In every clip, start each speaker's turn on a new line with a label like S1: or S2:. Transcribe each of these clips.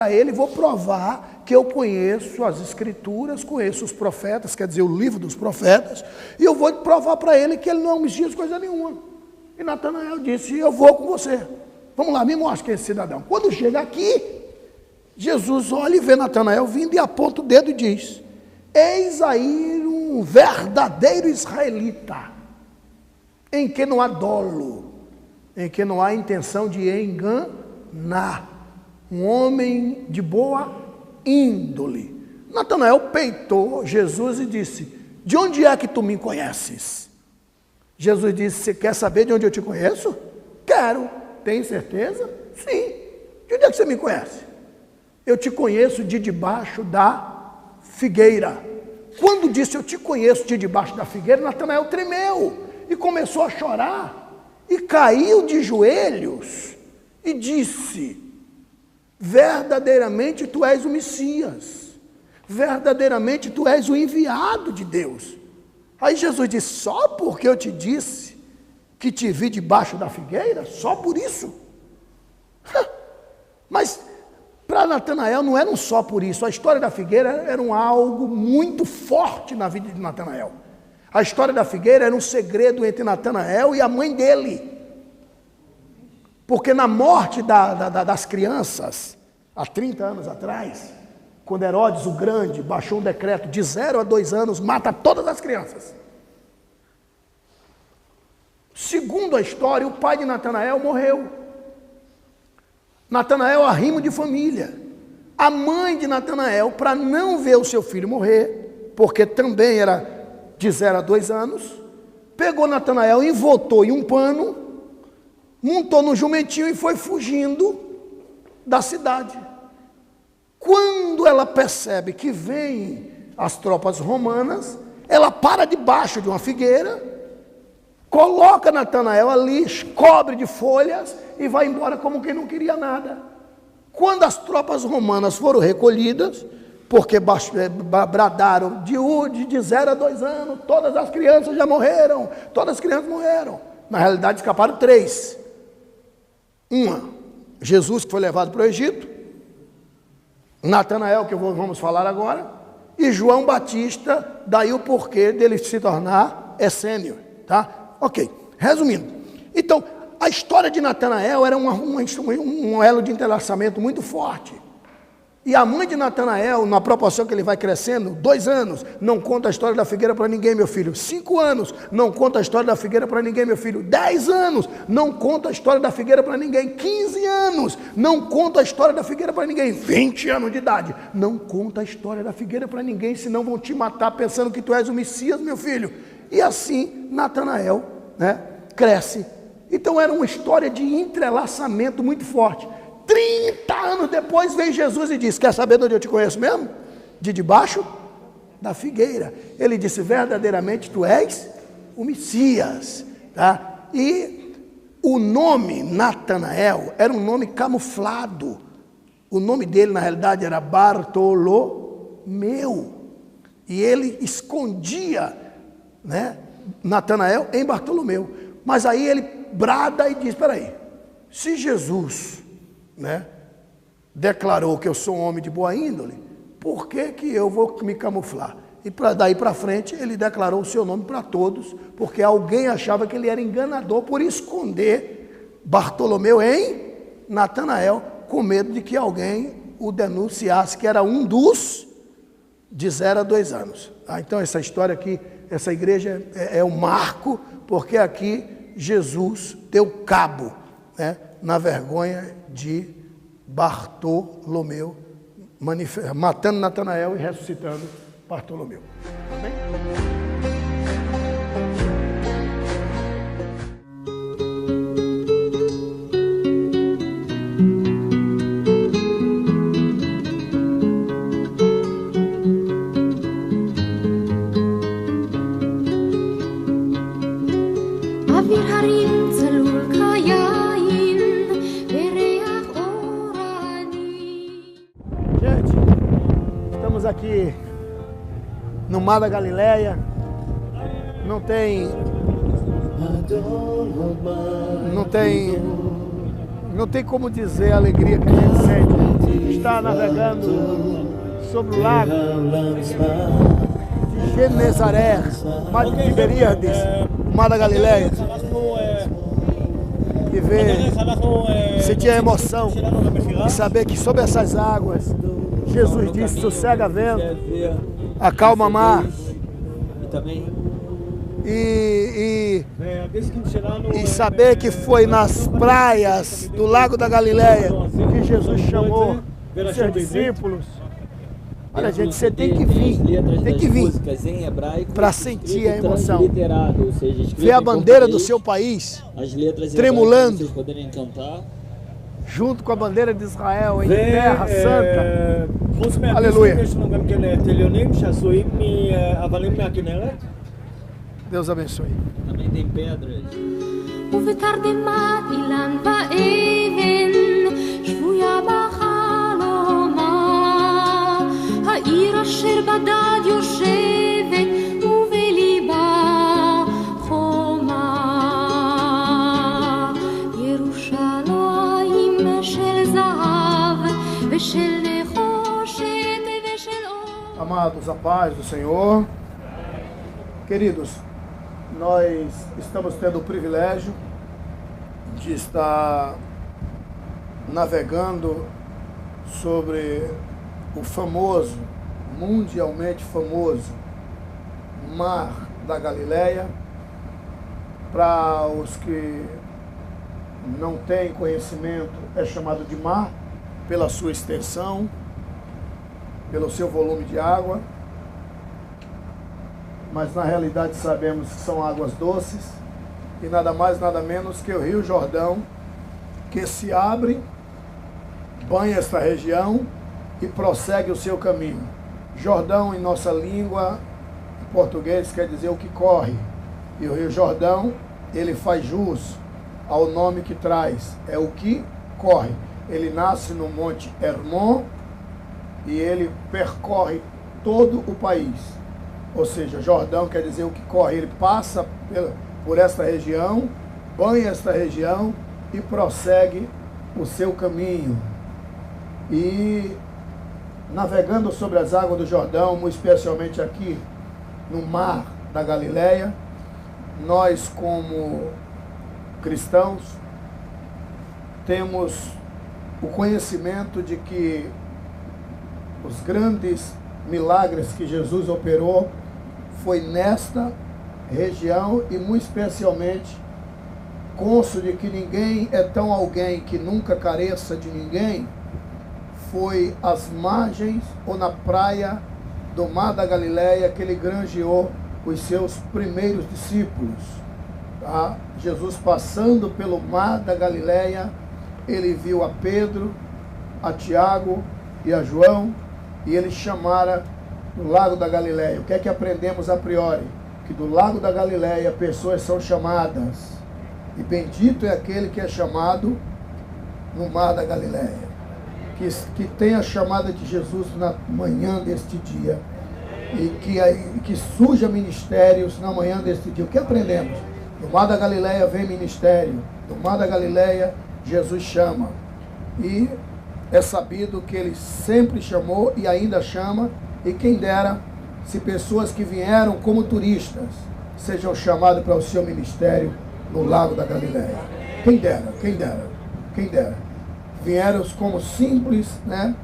S1: a ele, vou provar que eu conheço as escrituras, conheço os profetas, quer dizer, o livro dos profetas, e eu vou provar para ele que ele não é um Messias, coisa nenhuma. E Natanael disse, eu vou com você. Vamos lá, me mostra quem é esse cidadão. Quando chega aqui, Jesus olha e vê Natanael vindo e aponta o dedo e diz, eis aí um verdadeiro israelita, em que não há dolo, em que não há intenção de enganar, um homem de boa índole. Natanael peitou Jesus e disse, de onde é que tu me conheces? Jesus disse, você quer saber de onde eu te conheço? Quero. Tem certeza? Sim. De onde é que você me conhece? Eu te conheço de debaixo da figueira. Quando disse eu te conheço de debaixo da figueira, Natanael tremeu e começou a chorar e caiu de joelhos e disse, verdadeiramente tu és o Messias, verdadeiramente tu és o enviado de Deus. Aí Jesus disse, só porque eu te disse que te vi debaixo da figueira, só por isso? Mas para Natanael não era um só por isso, a história da figueira era algo muito forte na vida de Natanael. A história da figueira era um segredo entre Natanael e a mãe dele. Porque na morte das crianças, há 30 anos atrás, quando Herodes o Grande baixou um decreto de 0 a 2 anos, mata todas as crianças. Segundo a história, o pai de Natanael morreu. Natanael é arrimo de família. A mãe de Natanael, para não ver o seu filho morrer, porque também era de 0 a 2 anos, pegou Natanael, envoltou em um pano, montou no jumentinho e foi fugindo da cidade. Quando ela percebe que vêm as tropas romanas, ela para debaixo de uma figueira, coloca Natanael ali, cobre de folhas e vai embora como quem não queria nada. Quando as tropas romanas foram recolhidas, porque bradaram de 0 a 2 anos, todas as crianças já morreram, todas as crianças morreram. Na realidade escaparam 3. Uma, Jesus que foi levado para o Egito, Natanael, que vamos falar agora, e João Batista, daí o porquê dele se tornar essênio, tá? Ok, resumindo, então, a história de Natanael era um elo de entrelaçamento muito forte. E a mãe de Natanael, na proporção que ele vai crescendo, 2 anos, não conta a história da figueira para ninguém, meu filho. 5 anos, não conta a história da figueira para ninguém, meu filho. 10 anos, não conta a história da figueira para ninguém. 15 anos, não conta a história da figueira para ninguém. 20 anos de idade, não conta a história da figueira para ninguém, senão vão te matar pensando que tu és o Messias, meu filho. E assim, Natanael, cresce. Então era uma história de entrelaçamento muito forte. 30 anos depois vem Jesus e diz, quer saber de onde eu te conheço mesmo? De debaixo da figueira. Ele disse, verdadeiramente tu és o Messias. Tá? E o nome Natanael era um nome camuflado. O nome dele na realidade era Bartolomeu. E ele escondia, Natanael em Bartolomeu. Mas aí ele brada e diz, espera aí, se Jesus declarou que eu sou um homem de boa índole, por que eu vou me camuflar? E daí para frente ele declarou o seu nome para todos, porque alguém achava que ele era enganador por esconder Bartolomeu em Natanael, com medo de que alguém o denunciasse que era um dos de 0 a 2 anos. Então essa história aqui, essa igreja é um marco, porque aqui Jesus deu cabo na vergonha de Bartolomeu, matando Natanael e ressuscitando Bartolomeu. Amém? Aqui no Mar da Galileia, não tem como dizer a alegria que a gente sente está navegando sobre o lago de Genezaré, mar de Tiberíades, mar da Galileia, e ver, sentir a emoção e saber que sobre essas águas, Jesus disse, sossega vento, acalma mar, e saber que foi nas praias do Lago da Galileia que Jesus chamou seus discípulos. Olha, gente, você tem que vir para sentir a emoção. Ver a bandeira do seu país tremulando junto com a bandeira de Israel em terra santa. Aleluia. Deus abençoe.
S2: Também tem pedras. העיר אשר בדד יושבת ובליבה חומה ירושלים של זהב ושל נחושת ושל אור.
S1: Amados, a paz do Senhor. Queridos, nós estamos tendo o privilégio de estar navegando sobre o famoso, mundialmente famoso, Mar da Galileia. Para os que não têm conhecimento, é chamado de mar pela sua extensão, pelo seu volume de água, mas na realidade sabemos que são águas doces e nada mais, nada menos que o Rio Jordão, que se abre, banha esta região e prossegue o seu caminho. Jordão, em nossa língua, em português, quer dizer o que corre. E o Rio Jordão, ele faz jus ao nome que traz, é o que corre. Ele nasce no Monte Hermon e ele percorre todo o país. Ou seja, Jordão quer dizer o que corre. Ele passa por esta região, banha esta região e prossegue o seu caminho. E navegando sobre as águas do Jordão, muito especialmente aqui no Mar da Galileia, nós como cristãos temos o conhecimento de que os grandes milagres que Jesus operou foi nesta região e muito especialmente cônscio de que ninguém é tão alguém que nunca careça de ninguém, foi às margens ou na praia do Mar da Galileia que ele granjeou os seus primeiros discípulos. Tá? Jesus passando pelo Mar da Galileia, ele viu a Pedro, a Tiago e a João, e ele chamara no Lago da Galileia. O que é que aprendemos a priori? Que do Lago da Galileia pessoas são chamadas, e bendito é aquele que é chamado no Mar da Galileia. Que tem a chamada de Jesus na manhã deste dia, e que surja ministérios na manhã deste dia. O que aprendemos? Do Mar da Galileia vem ministério, do Mar da Galileia Jesus chama, e é sabido que ele sempre chamou e ainda chama, e quem dera se pessoas que vieram como turistas sejam chamadas para o seu ministério no Lago da Galileia. Quem dera, quem dera, quem dera. Vieram como simples,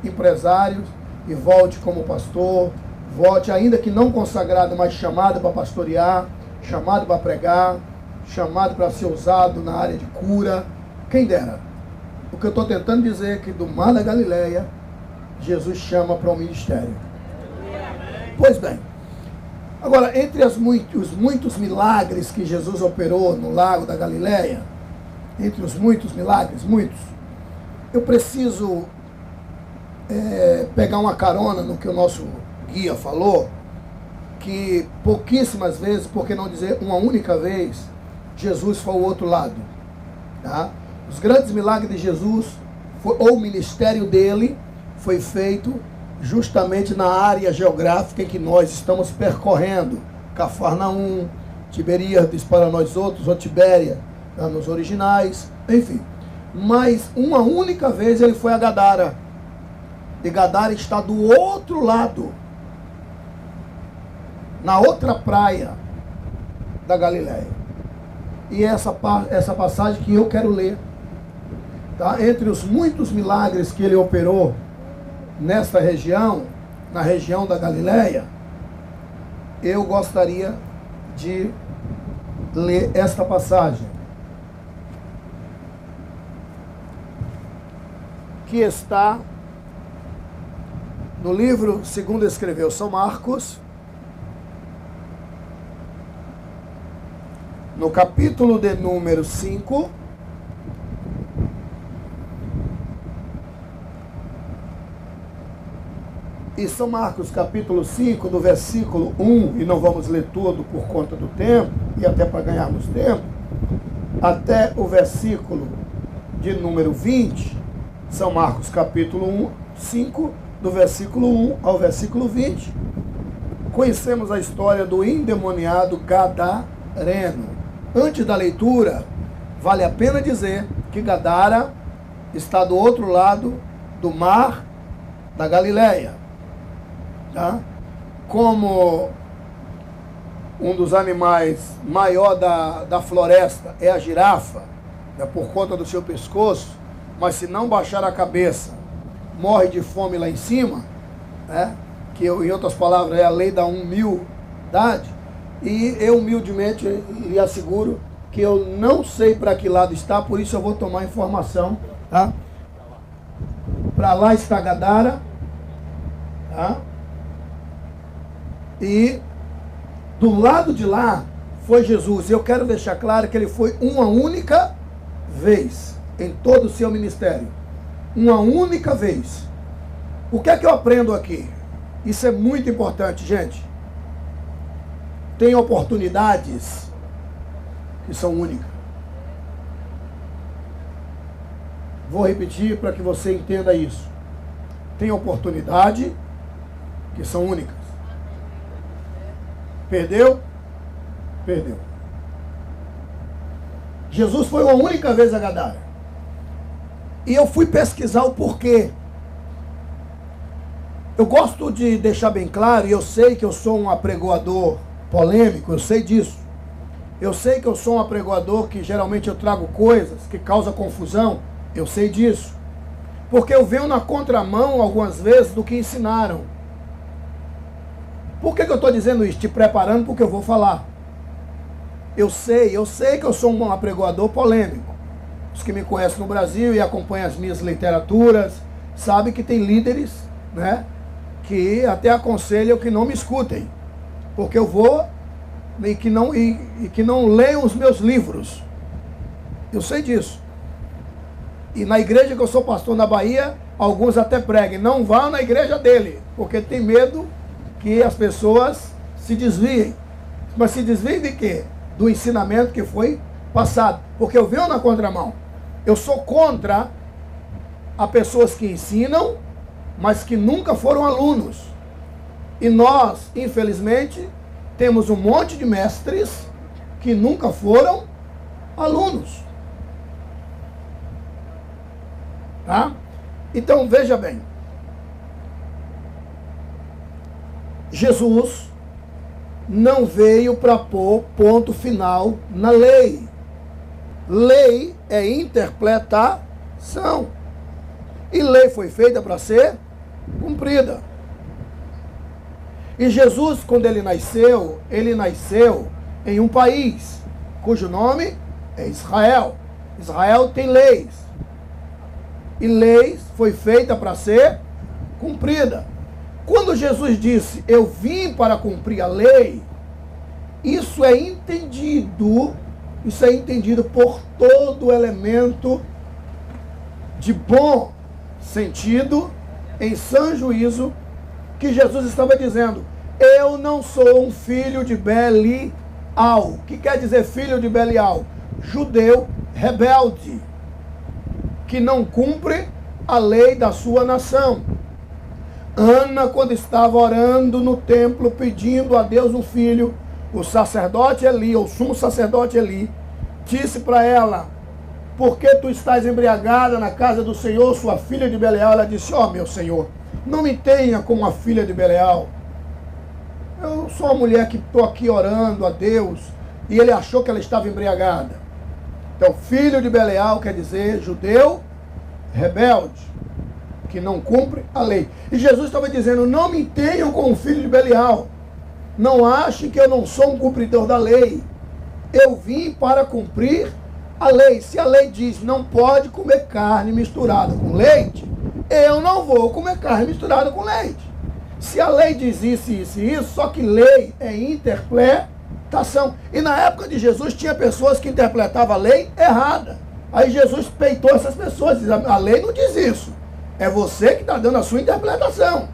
S1: empresários, e volte como pastor, volte ainda que não consagrado, mas chamado para pastorear, chamado para pregar, chamado para ser usado na área de cura. Quem dera. O que eu estou tentando dizer é que do Mar da Galileia, Jesus chama para o ministério. Pois bem, agora, entre os muitos milagres que Jesus operou no Lago da Galileia, entre os muitos milagres, eu preciso pegar uma carona no que o nosso guia falou, que pouquíssimas vezes, por que não dizer uma única vez, Jesus foi ao outro lado. Tá? Os grandes milagres de Jesus, ou o ministério dele, foi feito justamente na área geográfica em que nós estamos percorrendo. Cafarnaum, Tiberíades para nós outros, ou Tibéria, nos originais, enfim. Mas uma única vez ele foi a Gadara. E Gadara está do outro lado, na outra praia da Galileia. E essa passagem que eu quero ler, tá? Entre os muitos milagres que ele operou nesta região, na região da Galileia, eu gostaria de ler esta passagem, que está no livro segundo escreveu São Marcos, no capítulo de número 5, e São Marcos capítulo 5, do versículo 1, e não vamos ler tudo por conta do tempo, e até para ganharmos tempo, até o versículo de número 20, São Marcos capítulo 5, do versículo 1 ao versículo 20, conhecemos a história do endemoniado gadareno. Antes da leitura, vale a pena dizer que Gadara está do outro lado do mar da Galileia. Tá? Como um dos animais maior da floresta é a girafa, né, por conta do seu pescoço, mas se não baixar a cabeça, morre de fome lá em cima, né, que em outras palavras é a lei da humildade, e eu humildemente lhe asseguro que eu não sei para que lado está, por isso eu vou tomar informação. Tá? Para lá está Gadara, tá? E do lado de lá foi Jesus. Eu quero deixar claro que ele foi uma única vez em todo o seu ministério. Uma única vez. O que é que eu aprendo aqui? Isso é muito importante, gente. Tem oportunidades que são únicas. Vou repetir para que você entenda isso. Tem oportunidade que são únicas. Perdeu? Perdeu. Jesus foi uma única vez a Gadara. E eu fui pesquisar o porquê. Eu gosto de deixar bem claro, e eu sei que eu sou um apregoador polêmico, eu sei disso. Eu sei que eu sou um apregoador que geralmente eu trago coisas que causam confusão, eu sei disso. Porque eu venho na contramão algumas vezes do que ensinaram. Por que eu estou dizendo isso? Te preparando porque eu vou falar. Eu sei que eu sou um apregoador polêmico. Os que me conhecem no Brasil e acompanham as minhas literaturas, sabem que tem líderes, né, que até aconselham que não me escutem. Porque eu vou e que não leiam os meus livros. Eu sei disso. E na igreja que eu sou pastor na Bahia, alguns até preguem, não vá na igreja dele, porque tem medo que as pessoas se desviem. Mas se desviem de quê? Do ensinamento que foi passado. Porque eu venho na contramão. Eu sou contra a pessoas que ensinam, mas que nunca foram alunos. E nós, infelizmente, temos um monte de mestres que nunca foram alunos. Tá? Então, veja bem. Jesus não veio para pôr ponto final na lei. Lei é interpretação. E lei foi feita para ser cumprida. E Jesus, quando ele nasceu em um país cujo nome é Israel. Israel tem leis. E leis foi feita para ser cumprida. Quando Jesus disse, eu vim para cumprir a lei, isso é entendido por todo elemento de bom sentido, em sã juízo, que Jesus estava dizendo, eu não sou um filho de Belial. O que quer dizer filho de Belial? Judeu rebelde, que não cumpre a lei da sua nação. Ana, quando estava orando no templo, pedindo a Deus um filho, o sacerdote Eli, o sumo sacerdote Eli, disse para ela, por que tu estás embriagada na casa do Senhor, sua filha de Belial? Ela disse, ó meu Senhor, não me tenha como a filha de Belial. Eu sou uma mulher que estou aqui orando a Deus e ele achou que ela estava embriagada. Então, filho de Belial quer dizer judeu rebelde, que não cumpre a lei. E Jesus estava dizendo, não me tenham como filho de Belial. Não achem que eu não sou um cumpridor da lei. Eu vim para cumprir a lei. Se a lei diz não pode comer carne misturada com leite, eu não vou comer carne misturada com leite. Se a lei diz isso, isso e isso, só que lei é interpretação. E na época de Jesus tinha pessoas que interpretavam a lei errada. Aí Jesus peitou essas pessoas, diz, a lei não diz isso. É você que está dando a sua interpretação.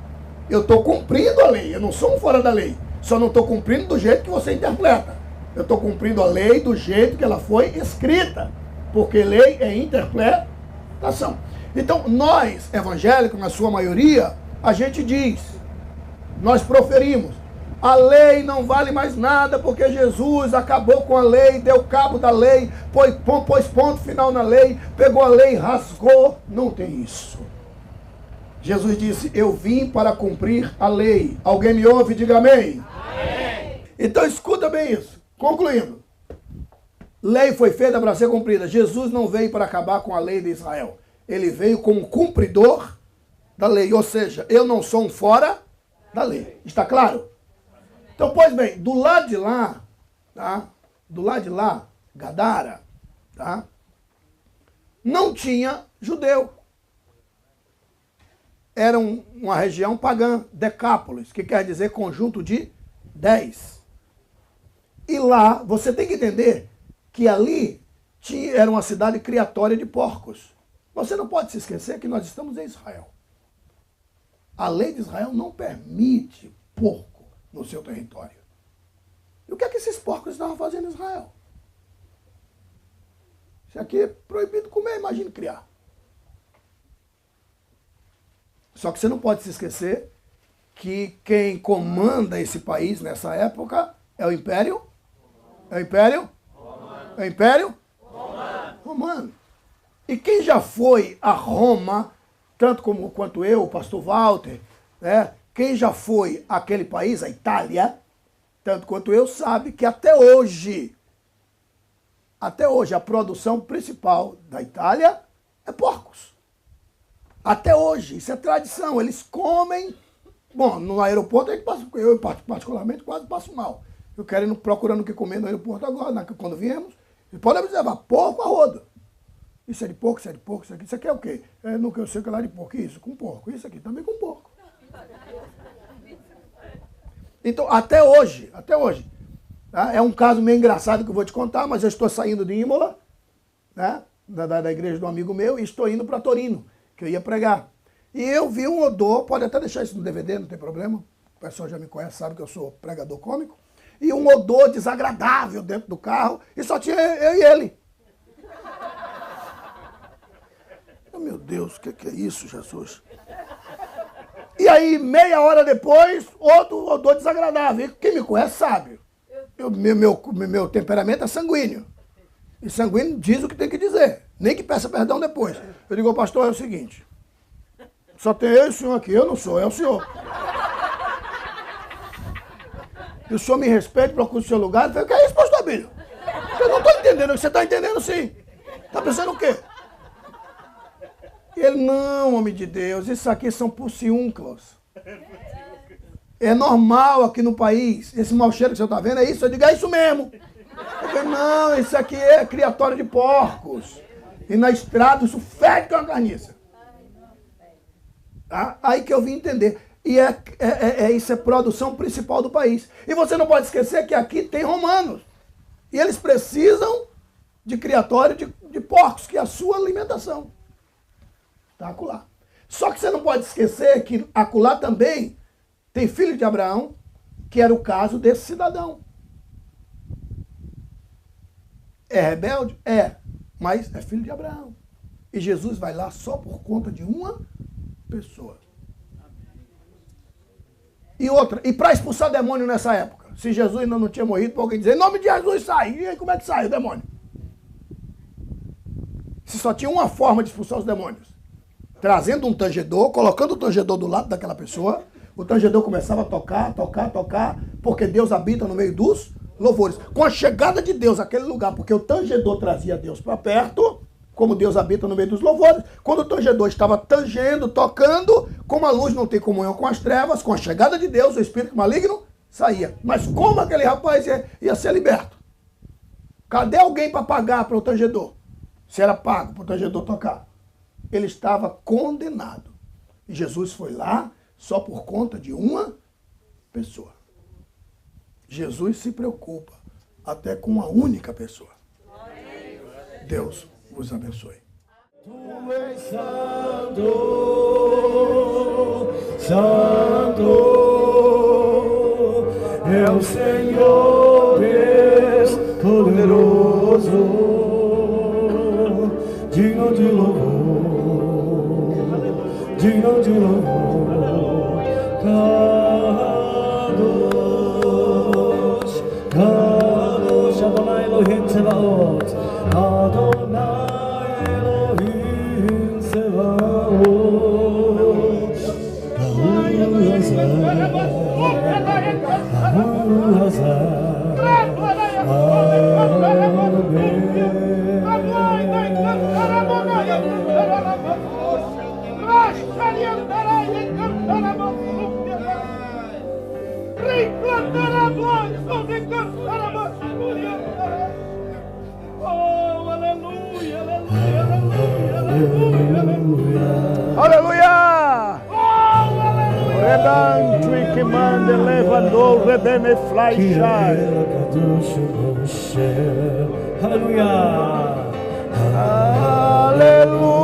S1: Eu estou cumprindo a lei, eu não sou um fora da lei. Só não estou cumprindo do jeito que você interpreta. Eu estou cumprindo a lei do jeito que ela foi escrita. Porque lei é interpretação. Então, nós, evangélicos, na sua maioria, a gente diz, nós proferimos, a lei não vale mais nada porque Jesus acabou com a lei, deu cabo da lei, pôs ponto final na lei, pegou a lei, rasgou. Não tem isso. Jesus disse, eu vim para cumprir a lei. Alguém me ouve? Diga amém. Amém. Então escuta bem isso. Concluindo. Lei foi feita para ser cumprida. Jesus não veio para acabar com a lei de Israel. Ele veio como cumpridor da lei. Ou seja, eu não sou um fora da lei. Está claro? Então, pois bem, do lado de lá, tá? Do lado de lá, Gadara, tá? Não tinha judeu. Era uma região pagã, Decápolis, que quer dizer conjunto de 10. E lá, você tem que entender que ali era uma cidade criatória de porcos. Você não pode se esquecer que nós estamos em Israel. A lei de Israel não permite porco no seu território. E o que é que esses porcos estavam fazendo em Israel? Isso aqui é proibido comer, imagine criar. Só que você não pode se esquecer que quem comanda esse país nessa época é o Império? É o Império? Romano. É o Império? Romano. Romano. E quem já foi a Roma, tanto quanto eu, o pastor Walter, né? Quem já foi àquele país, a Itália, tanto quanto eu, sabe que até hoje, a produção principal da Itália é porcos. Até hoje, isso é tradição, eles comem. Bom, no aeroporto, eu particularmente quase passo mal. Eu quero ir procurando o que comer no aeroporto agora, quando viemos. E pode observar, porco a rodo. Isso é de porco, isso é de porco, isso aqui é o quê? É no que eu sei que é lá de porco, isso, com porco. Isso aqui também com porco. Então, até hoje, tá? É um caso meio engraçado que eu vou te contar, mas eu estou saindo de Imola, né? da igreja do amigo meu, e estou indo para Torino, que eu ia pregar. E eu vi um odor, pode até deixar isso no DVD, não tem problema, o pessoal já me conhece, sabe que eu sou pregador cômico, e um odor desagradável dentro do carro, e só tinha eu e ele. Oh, meu Deus, o que é isso, Jesus? E aí, meia hora depois, outro odor desagradável. E quem me conhece sabe. Meu temperamento é sanguíneo. E sanguíneo diz o que tem que dizer. Nem que peça perdão depois. Eu digo, pastor, é o seguinte. Só tem eu e o senhor aqui. Eu não sou, é o senhor. E o senhor me respeita, procura o seu lugar. Eu falei, o que é isso, pastor Abílio? Eu não estou entendendo. Você está entendendo sim. Está pensando o quê? Ele, não, homem de Deus, isso aqui são porciúnclos. É normal aqui no país. Esse mau cheiro que você está vendo é isso? Eu digo, é isso mesmo. Eu falei, não, isso aqui é criatório de porcos. E na estrada isso fede com a carniça. Tá? Aí que eu vim entender. E isso é produção principal do país. E você não pode esquecer que aqui tem romanos. E eles precisam de criatório de porcos, que é a sua alimentação. Tá, acolá. Só que você não pode esquecer que acolá também tem filho de Abraão, que era o caso desse cidadão. É rebelde? É. Mas é filho de Abraão. E Jesus vai lá só por conta de uma pessoa. E outra, e para expulsar demônio nessa época, se Jesus ainda não tinha morrido, para alguém dizer, em nome de Jesus sai. E aí como é que sai o demônio? Se só tinha uma forma de expulsar os demônios. trazendo um tangedor, colocando o tangedor do lado daquela pessoa. O tangedor começava a tocar, tocar, tocar, porque Deus habita no meio dos louvores. Com a chegada de Deus àquele lugar, porque o tangedor trazia Deus para perto, como Deus habita no meio dos louvores, quando o tangedor estava tangendo, tocando, como a luz não tem comunhão com as trevas, com a chegada de Deus, o espírito maligno saía. Mas como aquele rapaz ia ser liberto? Cadê alguém para pagar para o tangedor? Se era pago para o tangedor tocar. Ele estava condenado. E Jesus foi lá só por conta de uma pessoa. Jesus se preocupa até com uma única pessoa. Deus vos abençoe.
S3: Tu és santo, santo, é o Senhor Deus poderoso, digno de louvor, digno de louvor, Kadosh, Kadosh, Adonai Elohim Tzevaot, Adonai Elohim Tzevaot, Ahu
S1: Aleluia! Redancho e que manda elevador, rebene flychai.
S3: Aleluia!
S1: Aleluia!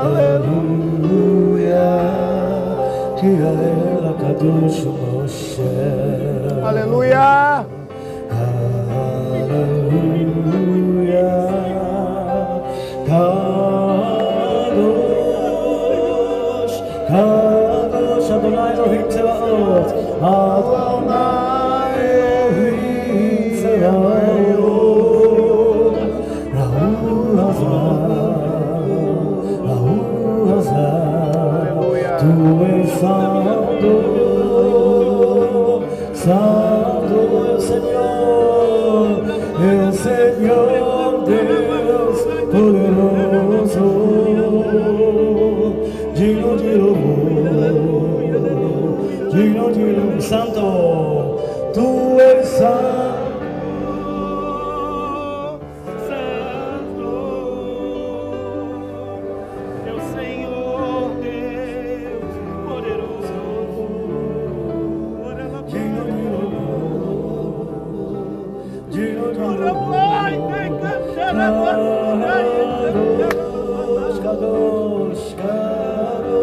S1: Aleluia! Aleluia!
S3: Kadosh, Kadosh, Adonai Elohim Tzevaot, Adonai Elohim Tzevaot, Rahu Hazar, Tu és santo, santo é o Senhor Deus poderoso, digno de louvor, santo, tu és santo, santo, é o Senhor Deus poderoso, digno de louvor, digno de louvor. Kadosh, Kadosh,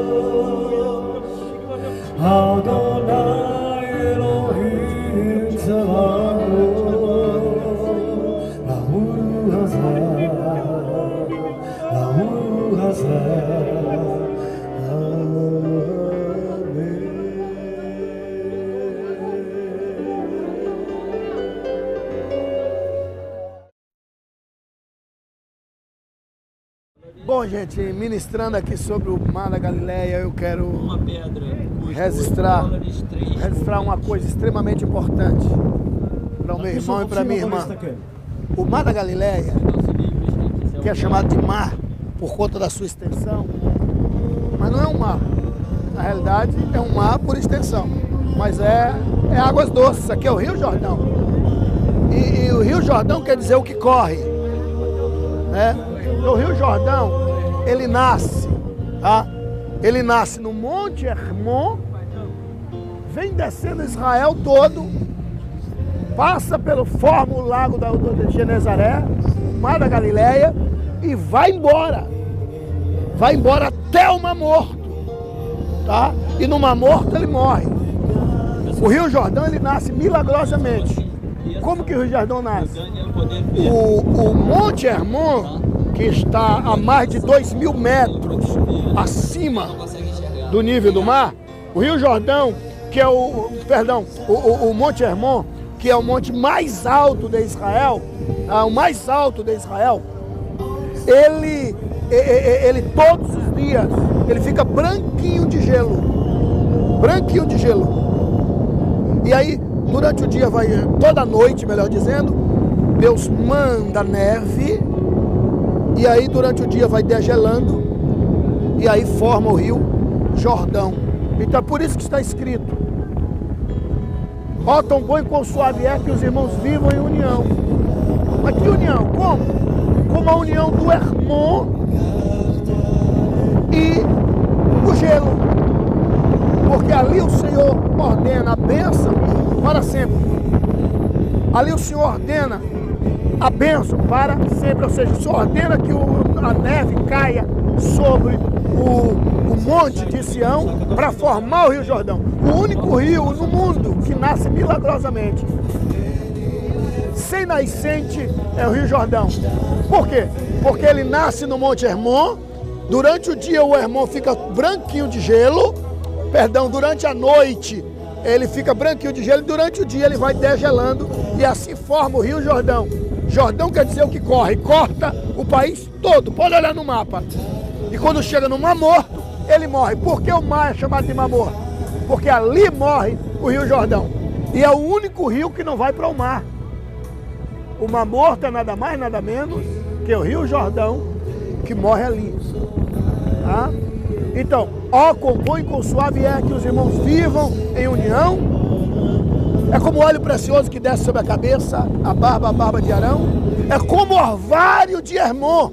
S3: Adonai Elohim Tzevaot, Rahu Hazar,
S1: Bom, gente, ministrando aqui sobre o Mar da Galileia, eu quero
S4: Uma pedra
S1: registrar
S4: $8, 3
S1: uma coisa extremamente importante para o meu irmão e para a minha irmã. O Mar da Galileia, que é chamado de mar por conta da sua extensão, mas não é um mar. Na realidade, é um mar por extensão, mas é águas doces. Aqui é o Rio Jordão. E o Rio Jordão quer dizer o que corre, né? O Rio Jordão, ele nasce, tá? Ele nasce no Monte Hermon, vem descendo Israel todo, passa forma o lago de Genezaré, o Mar da Galileia, e vai embora até o Mar Morto, tá? E no Mar Morto ele morre. O Rio Jordão, ele nasce milagrosamente. Como que o Rio Jordão nasce? O Monte Hermon, que está a mais de 2.000 metros acima do nível do mar, o Rio Jordão, que é o Monte Hermon, que é o monte mais alto de Israel, o mais alto de Israel, ele todos os dias, ele fica branquinho de gelo. Branquinho de gelo. E aí, durante o dia, toda noite, melhor dizendo, Deus manda neve. E aí, durante o dia, vai degelando. E aí, forma o rio Jordão. Então, é por isso que está escrito: ó, tão bom e quão suave é que os irmãos vivam em união. Mas que união? Como? Como a união do Hermon e o gelo. Porque ali o Senhor ordena a bênção para sempre. Ali o Senhor ordena a bênção para sempre. Ou seja, o Senhor ordena que a neve caia sobre o monte de Sião para formar o Rio Jordão. O único rio no mundo que nasce milagrosamente, sem nascente, é o Rio Jordão. Por quê? Porque ele nasce no Monte Hermon. Durante o dia o Hermon fica branquinho de gelo. Perdão, durante a noite ele fica branquinho de gelo. E durante o dia ele vai degelando. E assim forma o Rio Jordão. Jordão quer dizer o que corre. Corta o país todo. Pode olhar no mapa. E quando chega no Mar Morto, ele morre. Por que o mar é chamado de Mar Morto? Porque ali morre o Rio Jordão. E é o único rio que não vai para o mar. O Mar Morto é nada mais, nada menos que o Rio Jordão, que morre ali. Tá? Então, ó, quão bom e quão suave é que os irmãos vivam em união. É como óleo precioso que desce sobre a cabeça, a barba de Arão. É como o orvalho de Hermon.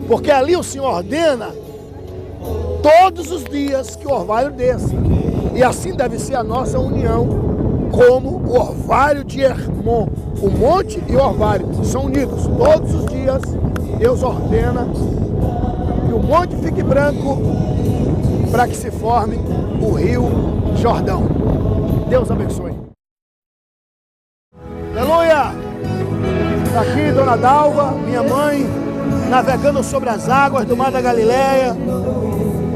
S1: Porque ali o Senhor ordena todos os dias que o orvalho desça. E assim deve ser a nossa união, como o orvalho de Hermon. O monte e o orvalho são unidos. Todos os dias Deus ordena que o monte fique branco para que se forme o Rio Jordão. Deus abençoe. Aleluia! Está aqui Dona Dalva, minha mãe, navegando sobre as águas do Mar da Galileia,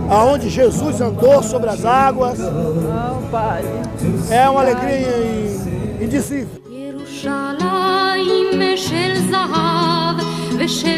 S1: aonde Jesus andou sobre as águas.
S4: Oh, Pai.
S1: É uma alegria indizível.
S2: ירושלים של זהב ושל